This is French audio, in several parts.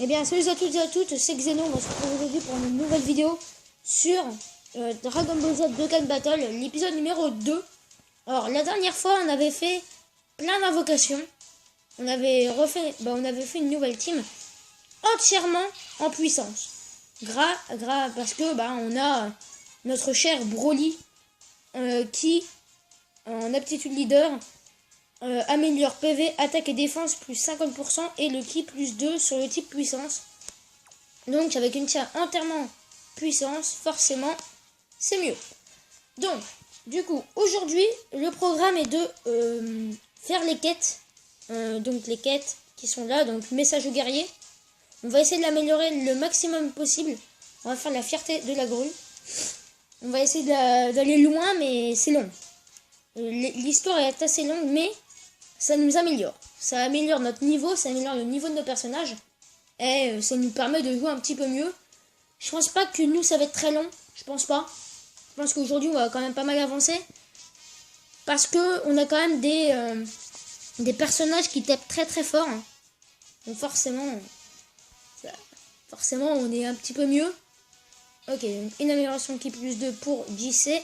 Eh bien, salut à toutes et à toutes, c'est Xeno. On va se retrouver aujourd'hui pour une nouvelle vidéo sur Dragon Ball Z Dokkan Battle, l'épisode numéro 2. Alors, la dernière fois, on avait fait plein d'invocations. On avait fait une nouvelle team entièrement en puissance. Parce que on a notre cher Broly qui, en aptitude leader, améliore PV, attaque et défense plus 50% et le ki plus 2 sur le type puissance. Donc avec une team entièrement puissance, forcément c'est mieux. Donc du coup aujourd'hui le programme est de faire les quêtes. Donc les quêtes qui sont là, donc message au guerrier. On va essayer de l'améliorer le maximum possible. On va faire la fierté de la grue. On va essayer d'aller loin, mais c'est long. L'histoire est assez longue, mais ça nous améliore. Ça améliore notre niveau, ça améliore le niveau de nos personnages. Et ça nous permet de jouer un petit peu mieux. Je pense pas que nous, ça va être très long. Je pense pas. Je pense qu'aujourd'hui, on va quand même pas mal avancer. Parce que on a quand même des personnages qui tapent très très fort. Donc forcément, on est un petit peu mieux. Ok, donc une amélioration qui plus 2 pour JC.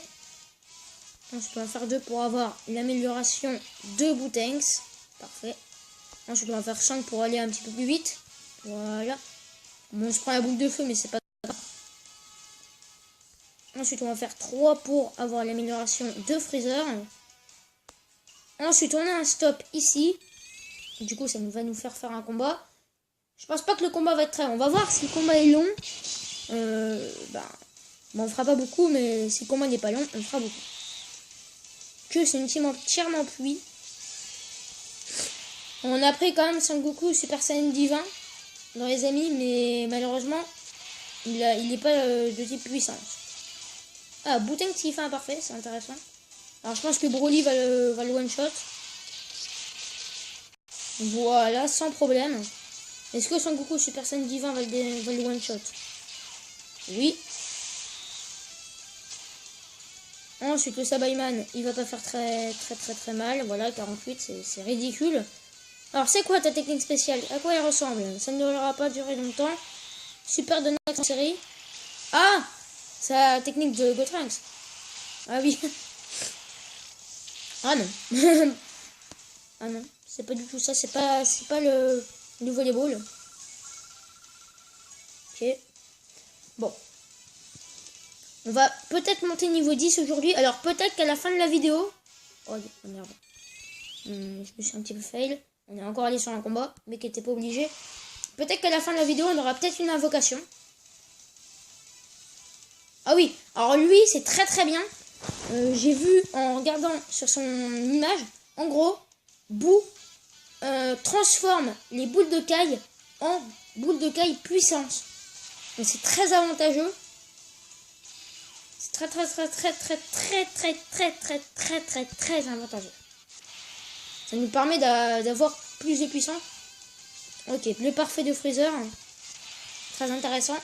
Ensuite, on va faire 2 pour avoir l'amélioration de Boutanks. Parfait. Ensuite, on va faire 5 pour aller un petit peu plus vite. Voilà. Bon, on se prend la boule de feu, mais c'est pas grave. Ensuite, on va faire 3 pour avoir l'amélioration de Freezer. Ensuite, on a un stop ici. Du coup, ça va nous faire un combat. Je pense pas que le combat va être très long. On va voir si le combat est long. On fera pas beaucoup, mais si le combat n'est pas long, on fera beaucoup. Que c'est une team entièrement pluie. On a pris quand même Son Goku Super Saiyan Divin dans les amis, mais malheureusement, il n'est pas de type puissance. Ah, Boutin qui fait un parfait, c'est intéressant. Alors je pense que Broly va le one shot. Voilà, sans problème. Est-ce que Son Goku Super Saiyan Divin va le one shot? Oui. Ensuite, le Sabaiman, il va pas faire très mal. Voilà, 48, c'est ridicule. Alors, c'est quoi ta technique spéciale? À quoi elle ressemble? Ça ne devra pas durer longtemps. Super de en série. Ah! Sa technique de Gotrunks. Ah oui. Ah non. Ah non, c'est pas du tout ça. C'est pas le volleyball. Ok. Bon. On va peut-être monter niveau 10 aujourd'hui. Alors peut-être qu'à la fin de la vidéo... Oh merde. Je me suis un petit peu fail. On est encore allé sur un combat, mais qui n'était pas obligé. Peut-être qu'à la fin de la vidéo, on aura peut-être une invocation. Ah oui, alors lui, c'est très bien. J'ai vu en regardant sur son image, en gros, Boo transforme les boules de caille en boules de caille puissance. Donc c'est très avantageux. Très avantageux. Ça nous permet d'avoir plus de puissance. Ok, le parfait de Freezer. Très intéressant.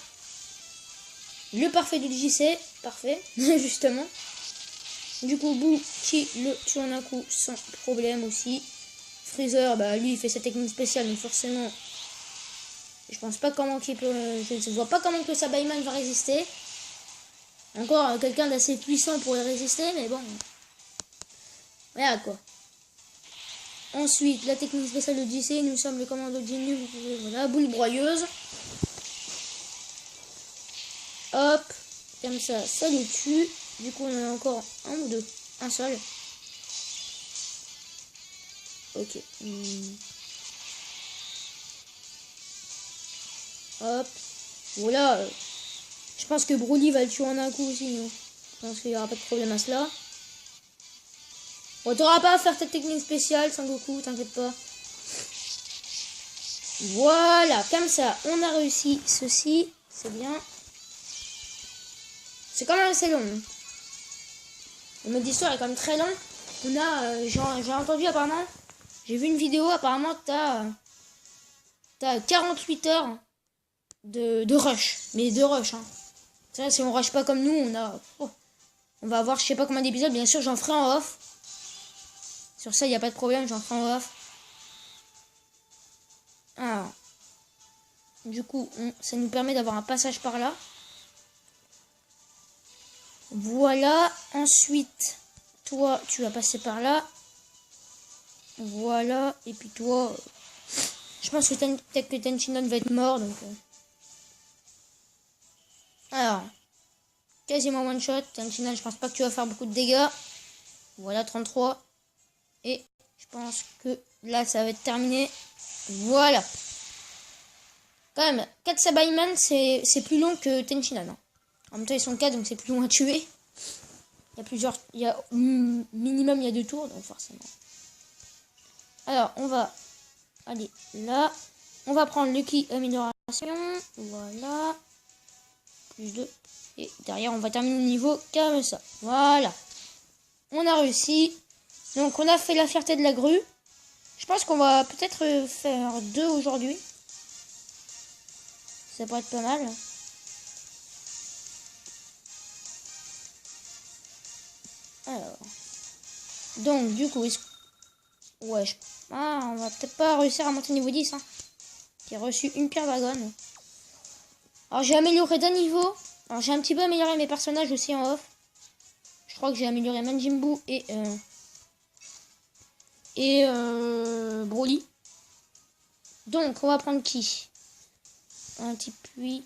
Le parfait du JC. Parfait, justement. Du coup, Boo qui le tue en un coup sans problème aussi. Freezer, lui il fait sa technique spéciale, donc forcément, je pense pas comment qu'il peut. Je ne vois pas comment que Sabaiman va résister. Encore quelqu'un d'assez puissant pour y résister, mais bon. Voilà quoi. Ensuite, la technique spéciale de JC, nous sommes le commando Jinnu, voilà, boule broyeuse. Hop, comme ça le tue. Du coup, on en a encore un ou deux. Un seul. Ok. Hop. Voilà. Je pense que Broly va le tuer en un coup aussi. Non, je pense qu'il n'y aura pas de problème à cela. Bon, t'auras pas à faire ta technique spéciale, Son Goku, t'inquiète pas. Voilà, comme ça, on a réussi ceci. C'est bien. C'est quand même assez long. Le mode d'histoire est quand même très long. On a, j'ai entendu apparemment, j'ai vu une vidéo, apparemment t'as 48 heures de rush. Mais de rush, hein. Ça, si on rush pas comme nous, on va avoir je sais pas combien d'épisodes. Bien sûr, j'en ferai en off. Sur ça, il n'y a pas de problème, j'en ferai en off. Alors. Du coup, ça nous permet d'avoir un passage par là. Voilà. Ensuite, toi, tu vas passer par là. Voilà. Et puis toi, je pense que peut-être que Tenchinon va être mort. Donc, alors, quasiment one shot. Tenchinon, je pense pas que tu vas faire beaucoup de dégâts. Voilà, 33. Et je pense que là, ça va être terminé. Voilà. Quand même, 4 Sabaiman, c'est plus long que Tenchinon. Hein. En même temps, ils sont 4, donc c'est plus long à tuer. Il y a plusieurs... minimum, il y a 2 tours, donc forcément. Alors, on va aller là. On va prendre le ki amélioration. Voilà. Plus 2. Et derrière, on va terminer le niveau comme ça. Voilà. On a réussi. Donc, on a fait la fierté de la grue. Je pense qu'on va peut-être faire 2 aujourd'hui. Ça pourrait être pas mal. Alors. Donc, du coup, ouais, on va peut-être pas réussir à monter niveau 10. Hein. J'ai reçu une pierre dragon. Alors, j'ai amélioré d'un niveau. Alors, j'ai un petit peu amélioré mes personnages aussi en off. Je crois que j'ai amélioré Manjimbu et Broly. Donc, on va prendre qui? Un petit puits.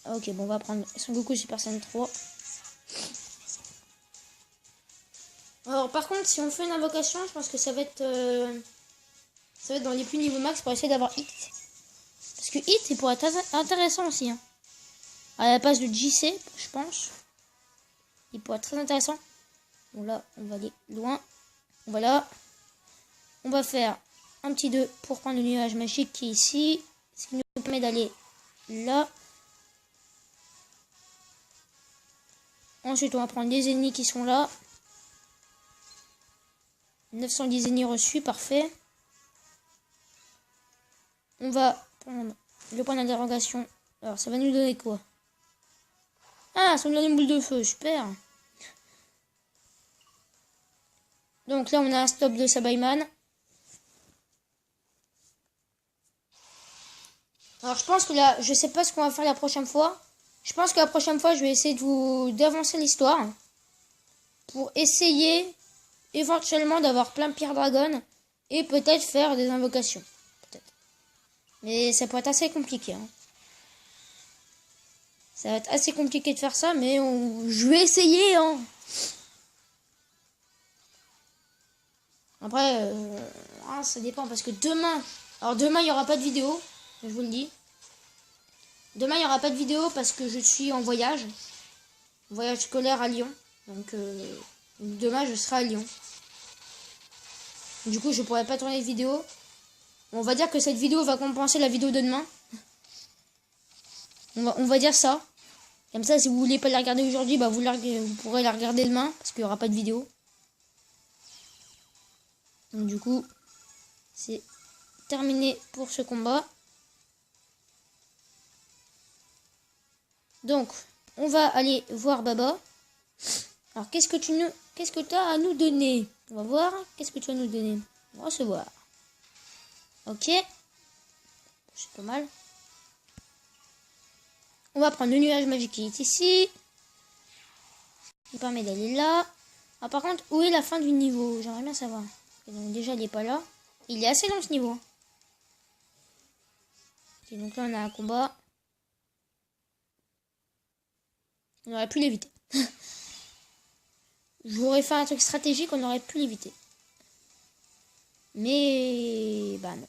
Ah, ok, bon, on va prendre Son Goku Super Saiyan 3. Alors, par contre, si on fait une invocation, je pense que ça va être dans les plus niveau max pour essayer d'avoir Hit. Parce que Hit, il pourrait être intéressant aussi. Hein. À la place de JC, je pense. Il pourrait être très intéressant. Bon, là, on va aller loin. Voilà. On va faire un petit 2 pour prendre le nuage magique qui est ici. Ce qui nous permet d'aller là. Ensuite, on va prendre les ennemis qui sont là. 910 ennemis reçus, parfait. On va prendre le point d'interrogation. Alors, ça va nous donner quoi? Ah, ça nous donne une boule de feu, super. Donc là, on a un stop de Sabaiman. Alors, je pense que là, je sais pas ce qu'on va faire la prochaine fois. Je pense que la prochaine fois, je vais essayer d'avancer l'histoire. Pour essayer, éventuellement, d'avoir plein de pierres dragon. Et peut-être faire des invocations. Peut-être. Mais ça pourrait être assez compliqué. Hein. Ça va être assez compliqué de faire ça, mais je vais essayer. Hein. Après, ça dépend parce que demain... Alors demain, il n'y aura pas de vidéo, je vous le dis. Demain, il n'y aura pas de vidéo parce que je suis en voyage. Voyage scolaire à Lyon. Donc demain, je serai à Lyon. Du coup, je pourrai pas tourner de vidéo. On va dire que cette vidéo va compenser la vidéo de demain. On va dire ça. Comme ça, si vous voulez pas la regarder aujourd'hui, bah vous pourrez la regarder demain. Parce qu'il n'y aura pas de vidéo. Donc du coup, c'est terminé pour ce combat. Donc, on va aller voir Baba. Alors, qu'est-ce que tu as à nous donner? On va voir. Qu'est-ce que tu as à nous donner? On va recevoir. Ok. C'est pas mal. On va prendre le nuage magique qui est ici. Il permet d'aller là. Ah, par contre, où est la fin du niveau? J'aimerais bien savoir. Donc, déjà, il n'est pas là. Il est assez long ce niveau. Ok, donc là, on a un combat. On aurait pu l'éviter. J'aurais fait un truc stratégique, on aurait pu l'éviter. Mais... bah non.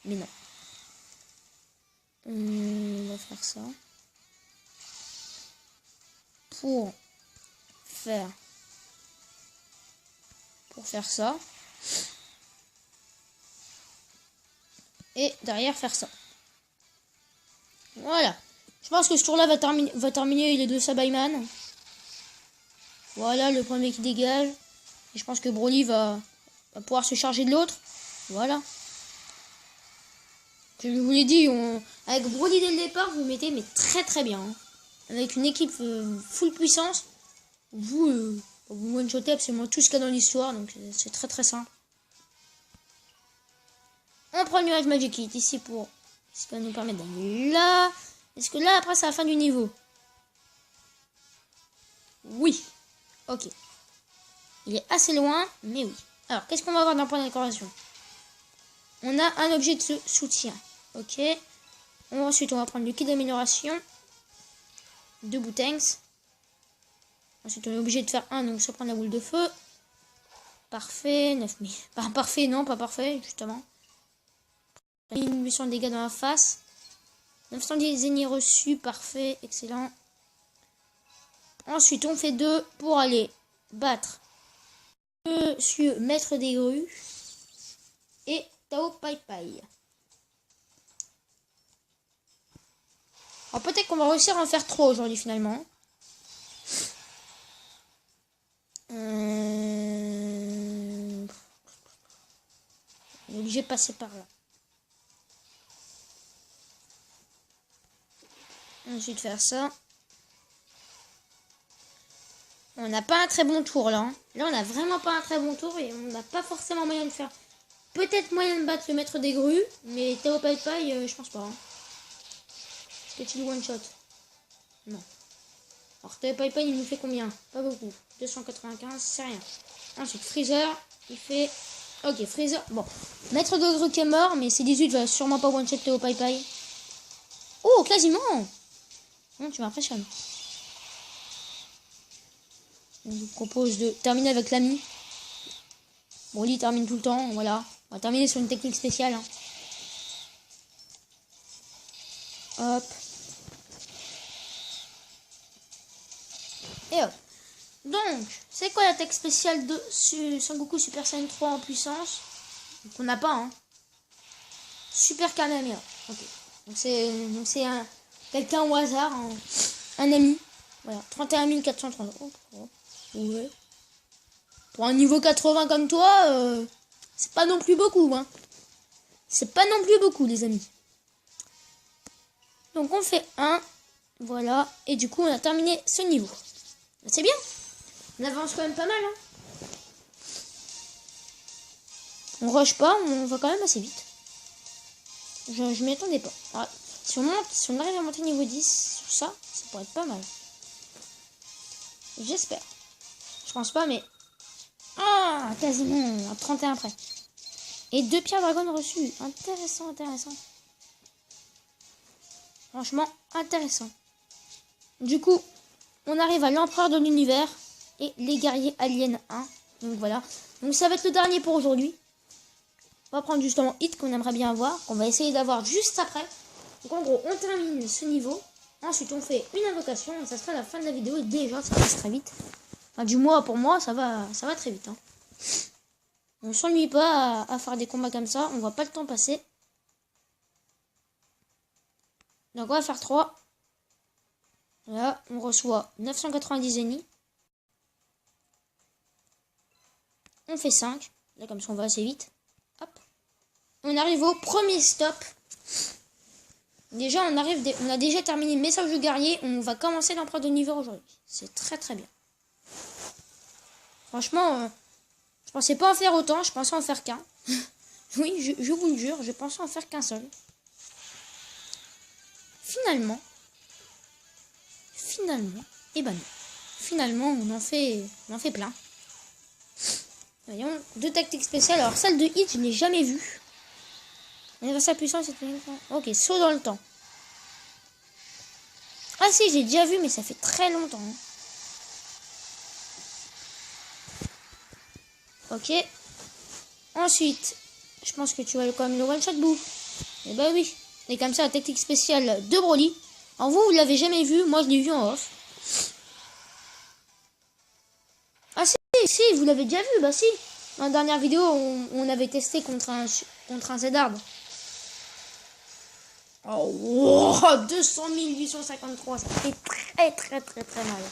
Mais non. On va faire ça. Pour faire ça. Et derrière faire ça. Voilà. Je pense que ce tour-là va terminer les deux Sabaiman. Voilà, le premier qui dégage. Et je pense que Broly va pouvoir se charger de l'autre. Voilà. Je vous l'ai dit, avec Broly dès le départ, vous mettez mais très très bien. Hein. Avec une équipe full puissance, vous one-shotez absolument tout ce qu'il y a dans l'histoire. Donc c'est très très simple. On prend le nuage magique qui est ici pour Ce qui va nous permettre d'aller là. Est-ce que là, après, c'est la fin du niveau? Oui. Ok. Il est assez loin, mais oui. Alors, qu'est-ce qu'on va avoir d'un point de décoration? On a un objet de soutien. Ok. Ensuite, on va prendre le kit d'amélioration. 2 boutangs. Ensuite, on est obligé de faire un, donc ça prend la boule de feu. Parfait, 9000. Pas parfait, non, pas parfait, justement. 1800 de dégâts dans la face. 910 ennemis reçus, parfait, excellent. Ensuite, on fait 2 pour aller battre Monsieur Maître des Grues et Tao Pai Pai. Alors peut-être qu'on va réussir à en faire 3 aujourd'hui finalement. On est obligé de passer par là. Ensuite faire ça. On n'a pas un très bon tour là. Là on n'a vraiment pas un très bon tour et on n'a pas forcément moyen de faire. Peut-être moyen de battre le Maître des Grues, mais Tao Pai Pai, je pense pas. Hein. Petit one shot. Non. Alors Tao Pai Pai il nous fait combien? Pas beaucoup. 295, c'est rien. Ensuite Freezer, il fait... Ok, Freezer. Bon. Maître de Grue qui est mort, mais C18 va sûrement pas one-shot Tao Pai Pai. Oh, quasiment. Non, tu m'impressionnes. On vous propose de terminer avec l'ami. Bon, lui, il termine tout le temps, voilà. On va terminer sur une technique spéciale. Hein. Hop. Et hop. Donc, c'est quoi la tech spéciale de Sangoku Super Saiyan 3 en puissance? Donc, on n'a pas, hein. Super Kamehameha. Ok. Donc, c'est quelqu'un au hasard, un ami. Voilà. 31 430. Oh, oh. Ouais. Pour un niveau 80 comme toi, c'est pas non plus beaucoup, hein. C'est pas non plus beaucoup, les amis. Donc, on fait 1. Voilà. Et du coup, on a terminé ce niveau. C'est bien. On avance quand même pas mal, hein. On rush pas, on va quand même assez vite. Je m'y attendais pas. Alors, si on arrive à monter niveau 10 sur ça, ça pourrait être pas mal. J'espère. Je pense pas, mais... Ah, quasiment. À 31 près. Et 2 pierres dragon reçues. Intéressant, intéressant. Franchement, intéressant. Du coup, on arrive à l'empereur de l'univers et les guerriers aliens 1. Donc voilà. Donc ça va être le dernier pour aujourd'hui. On va prendre justement Hit qu'on aimerait bien avoir. On va essayer d'avoir juste après. Donc en gros, on termine ce niveau. Ensuite, on fait une invocation. Et ça sera la fin de la vidéo. Et déjà, ça passe très vite. Enfin, du moins, pour moi, ça va très vite. Hein. On s'ennuie pas à faire des combats comme ça. On voit pas le temps passer. Donc on va faire 3. Là, on reçoit 990 ennemis. On fait 5. Là, comme ça, on va assez vite. Hop. On arrive au premier stop. Déjà, on a déjà terminé le message du guerrier. On va commencer l'empereur de l'univers aujourd'hui. C'est très très bien. Franchement, je pensais pas en faire autant. Je pensais en faire qu'un. Oui, je vous le jure, je pensais en faire qu'un seul. Finalement, et ben non. Finalement, on en fait plein. Voyons, 2 tactiques spéciales. Alors, celle de Hit, je n'ai jamais vue. Sa puissance, c'est... Ok, saut dans le temps. Ah si, j'ai déjà vu, mais ça fait très longtemps. Hein. Ok. Ensuite, je pense que tu vas quand même le one-shot bout. Et bah oui. Et comme ça, la technique spéciale de Broly. Alors vous l'avez jamais vu, moi je l'ai vu en off. Ah si, vous l'avez déjà vu, bah si. Dans la dernière vidéo, on avait testé contre un Z-Hard. Oh, wow, 200 853, ça fait très mal.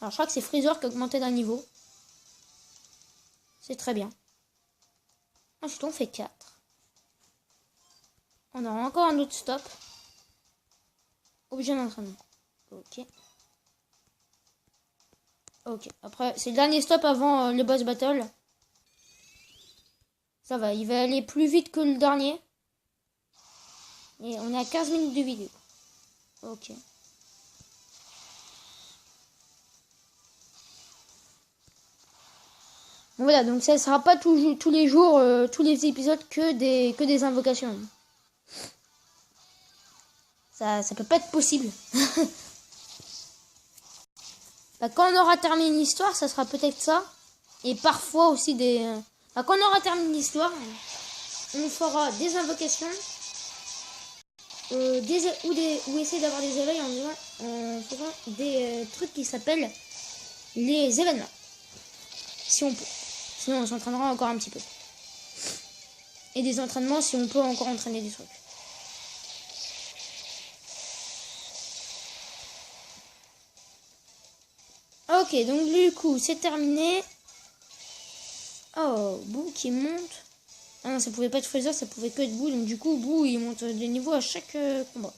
Alors je crois que c'est Freezer qui a augmenté d'un niveau. C'est très bien. Ensuite on fait 4. On aura encore un autre stop. Objet d'entraînement. Ok. Ok. Après, c'est le dernier stop avant le boss battle. Ça va, il va aller plus vite que le dernier. Et on est à 15 minutes de vidéo. Ok. Bon, voilà, donc ça ne sera pas tous les jours, tous les épisodes que des invocations. Ça peut pas être possible. Bah, quand on aura terminé l'histoire, ça sera peut-être ça. Et parfois aussi des... Bah, quand on aura terminé l'histoire, on fera des invocations. Ou essayer d'avoir des éveils en faisant des trucs qui s'appellent les événements. Si on peut. Sinon on s'entraînera encore un petit peu. Et des entraînements si on peut encore entraîner des trucs. Ok, donc du coup c'est terminé. Oh, Boo qui monte. Ah non, ça pouvait pas être Freezer, ça pouvait que être Boo. Donc du coup, Boo il monte de niveau à chaque combat.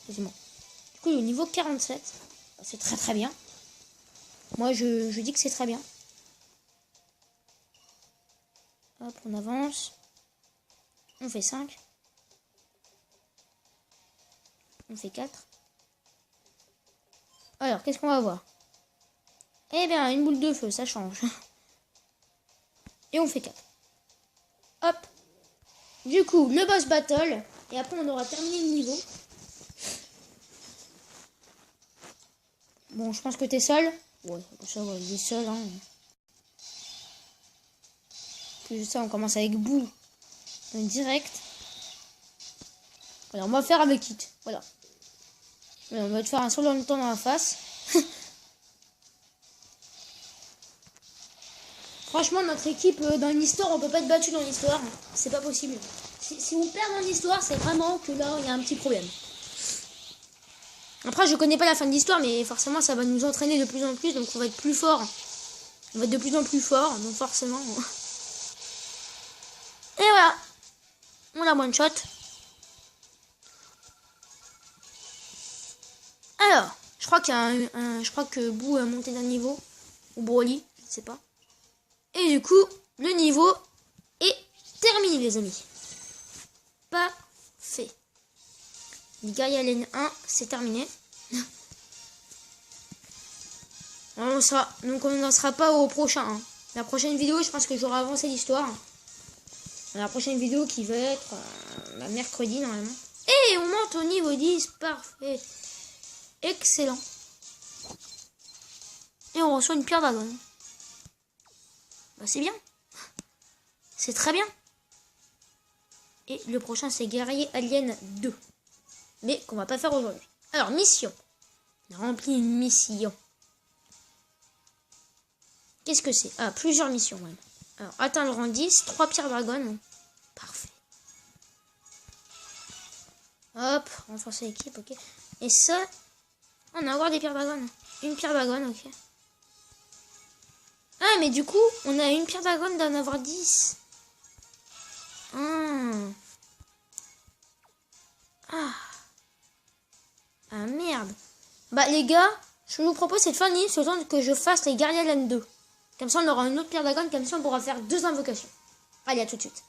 Quasiment. Du coup, il est au niveau 47. C'est très très bien. Moi je dis que c'est très bien. Hop, on avance. On fait 5. On fait 4. Alors, qu'est-ce qu'on va voir? Eh bien, une boule de feu, ça change. Et on fait 4. Hop. Du coup, le boss battle. Et après, on aura terminé le niveau. Bon, je pense que t'es seul. Ouais, ça va, il est seul. Hein. Plus ça, on commence avec Boo. Direct. Voilà, on va faire avec Hit. Voilà. On va te faire un saut dans le temps dans la face. Franchement, notre équipe dans l'histoire, on peut pas être battu dans l'histoire. C'est pas possible. Si on perd dans l'histoire, c'est vraiment que là, il y a un petit problème. Après, je connais pas la fin de l'histoire, mais forcément, ça va nous entraîner de plus en plus. Donc, on va être plus fort. On va être de plus en plus fort. Donc, forcément. Et voilà. On a one shot. Alors, je crois je crois que Boo a monté d'un niveau. Ou Broly, je ne sais pas. Et du coup, le niveau est terminé, les amis. Parfait. Guerrier Allen 1, c'est terminé. Donc on n'en sera pas au prochain. Hein. La prochaine vidéo, je pense que j'aurai avancé l'histoire. La prochaine vidéo qui va être mercredi normalement. Et on monte au niveau 10, parfait. Excellent. Et on reçoit une pierre dragon. Bah c'est bien. C'est très bien. Et le prochain c'est Guerrier Alien 2. Mais qu'on va pas faire aujourd'hui. Alors, mission. On a rempli une mission. Qu'est-ce que c'est? Ah, plusieurs missions même. Alors, atteindre le rang 10, 3 pierres dragon. Parfait. Hop, renforcer l'équipe, ok. Et ça, on a encore des pierres dragon. Une pierre dragon, ok. Ah, mais du coup, on a une pierre dragon d'en avoir 10. Ah merde. Bah les gars, ce que je vous propose c'est de faire une liste autant que je fasse les Guerrier Land 2. Comme ça on aura une autre pierre dragon, comme ça on pourra faire 2 invocations. Allez, à tout de suite.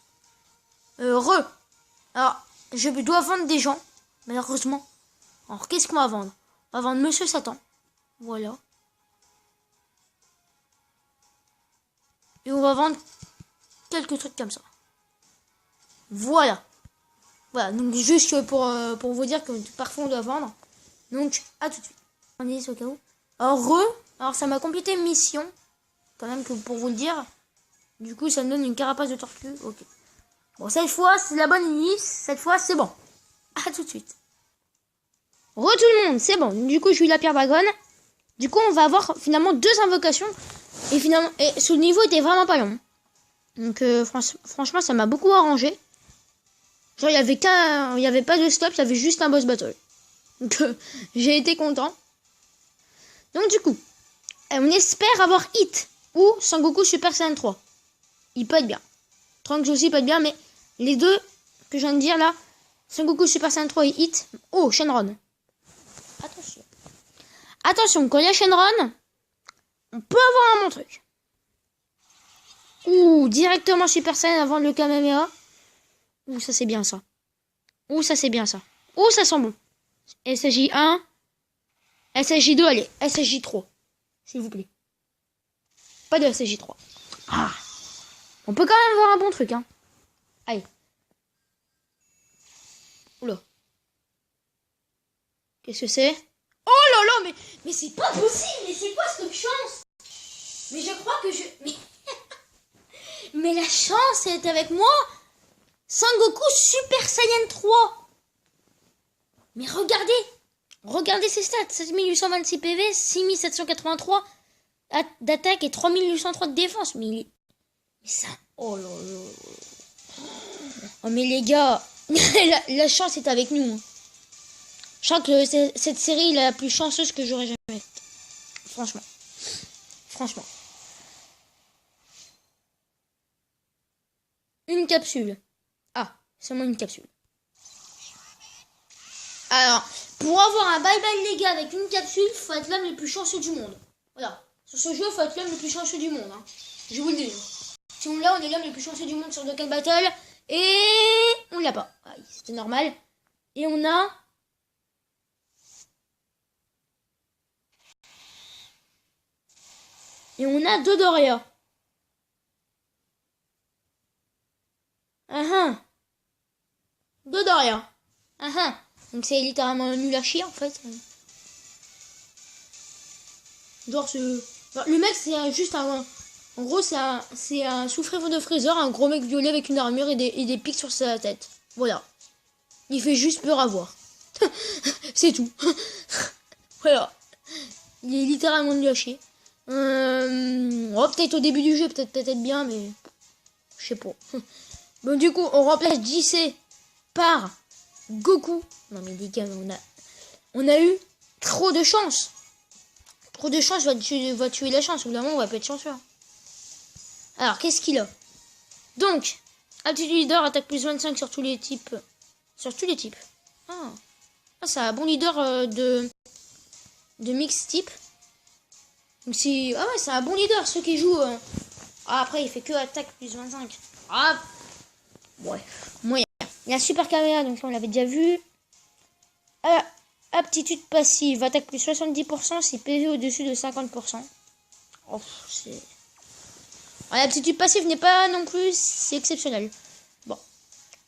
Alors, je dois vendre des gens, malheureusement. Alors qu'est-ce qu'on va vendre? On va vendre Monsieur Satan. Voilà. Et on va vendre quelques trucs comme ça. Voilà. Voilà, donc juste pour vous dire que parfois on doit vendre. Donc, à tout de suite. On est au cas où. Alors ça m'a complété une mission. Quand même que pour vous le dire. Du coup, ça me donne une carapace de tortue. Ok. Bon, cette fois, c'est la bonne liste. Cette fois, c'est bon. À tout de suite. Tout le monde, c'est bon. Du coup, j'ai eu la pierre dragon. Du coup, on va avoir finalement 2 invocations. Et finalement, ce niveau était vraiment pas long. Donc, franchement, ça m'a beaucoup arrangé. Genre, il y avait pas de stop, il y avait juste un boss battle. Donc, j'ai été content. Donc, du coup, on espère avoir Hit ou Sangoku Super Saiyan 3. Il peut être bien. Trunks aussi peut être bien, mais les deux que je viens de dire là, Sangoku Super Saiyan 3 et Hit. Oh, Shenron. Attention. Attention, quand il y a Shenron, on peut avoir un bon truc. Ouh, directement Super Saiyan avant le Kamehameha. Ouh, ça c'est bien ça. Ouh, ça c'est bien ça. Ouh, ça sent bon. SSJ 1. SSJ 2, allez. SSJ 3. S'il vous plaît. Pas de SSJ 3. Ah. On peut quand même voir un bon truc, hein. Allez. Oula. Qu'est-ce que c'est? Oh là là, mais c'est pas possible. Mais c'est quoi cette chance? Mais je crois que je... Mais la chance est avec moi. Sangoku Super Saiyan 3. Mais regardez. Regardez ses stats. 7826 PV, 6783 d'attaque et 3803 de défense. Mais ça... Oh là là. Oh mais les gars, la chance est avec nous. Je crois que cette série est la plus chanceuse que j'aurais jamais faite. Franchement. Franchement. Une capsule. Ah, seulement une capsule. Alors, pour avoir un bye-bye les gars avec une capsule, faut être l'homme le plus chanceux du monde. Voilà. Sur ce jeu, faut être l'homme le plus chanceux du monde. Hein. Je vous le dis. Si on l'a, on est l'homme le plus chanceux du monde sur Dokkan Battle. Et on l'a pas. Ah, c'était normal. Et on a... Et on a Dodoria. Dodoria. Donc c'est littéralement nul à chier en fait. Genre le mec c'est juste un... En gros c'est un sous-frère de Freezer, un gros mec violet avec une armure et des pics sur sa tête. Voilà. Il fait juste peur à voir. C'est tout. Voilà. Il est littéralement nul à chier. Peut-être au début du jeu, peut-être bien, mais... Je sais pas. Bon du coup, on remplace JC par Goku. Non mais les gars, on a eu trop de chance. Trop de chance va tuer la chance. Au bout d'un moment, on va pas être chanceux. Alors, qu'est-ce qu'il a? Donc, aptitude leader, attaque plus 25 sur tous les types. Sur tous les types. Ah c'est un bon leader de mix type. Donc c'est... Ah ouais, c'est un bon leader, ceux qui jouent... Ah, après, il fait que attaque plus 25. Ah, ouais, moyen. Il y a super caméra, donc on l'avait déjà vu. Aptitude passive, attaque plus 70% si PV au-dessus de 50%. Oh, c'est... L'aptitude passive n'est pas non plus si exceptionnelle. Bon.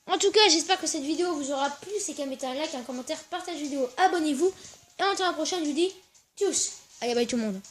En tout cas, j'espère que cette vidéo vous aura plu. C'est qu'à mettre un like, un commentaire, partage la vidéo, abonnez-vous. Et en attendant la prochaine, je vous dis tchuss. Allez, bye tout le monde.